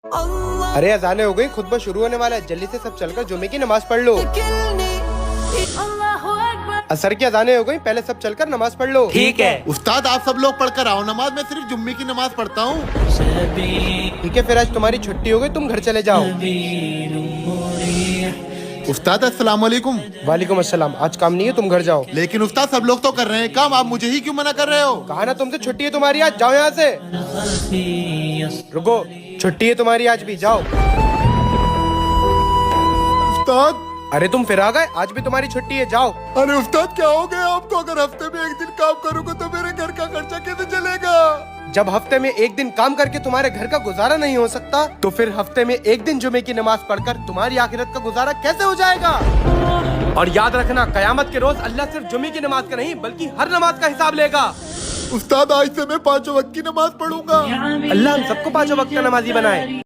अरे अजाने हो गई, खुतबा शुरू होने वाला है, जल्दी से सब चलकर जुमे की नमाज पढ़ लो। असर की अजाने हो गई, पहले सब चलकर नमाज पढ़ लो। ठीक है उस्ताद आप सब लोग पढ़कर आओ नमाज, मैं सिर्फ जुम्मे की नमाज पढ़ता हूँ। ठीक है, फिर आज तुम्हारी छुट्टी हो गई, तुम घर चले जाओ। उस्ताद अस्सलाम वालेकुम। वालेकुम अस्सलाम, आज काम नहीं है, तुम घर जाओ। लेकिन उस्ताद सब लोग तो कर रहे हैं काम, आप मुझे ही क्यों मना कर रहे हो? कहा ना तुमसे छुट्टी है तुम्हारी आज, जाओ यहाँ से। रुको, छुट्टी है तुम्हारी आज भी, जाओ। उस्ताद अरे तुम फिर आ गए, आज भी तुम्हारी छुट्टी है, जाओ। अरे उस्ताद क्या हो गया आपको? अगर हफ्ते में एक दिन काम करूँगा तो मेरे घर का खर्चा कैसे चलेगा? जब हफ्ते में एक दिन काम करके तुम्हारे घर का गुजारा नहीं हो सकता, तो फिर हफ्ते में एक दिन जुमे की नमाज पढ़कर तुम्हारी आखिरत का गुजारा कैसे हो जाएगा? और याद रखना, कयामत के रोज अल्लाह सिर्फ जुमे की नमाज का नहीं बल्कि हर नमाज का हिसाब लेगा। उस्ताद आज से मैं 5 वक्त की नमाज पढ़ूंगा। अल्लाह हम सबको 5 वक्त का नमाजी बनाए।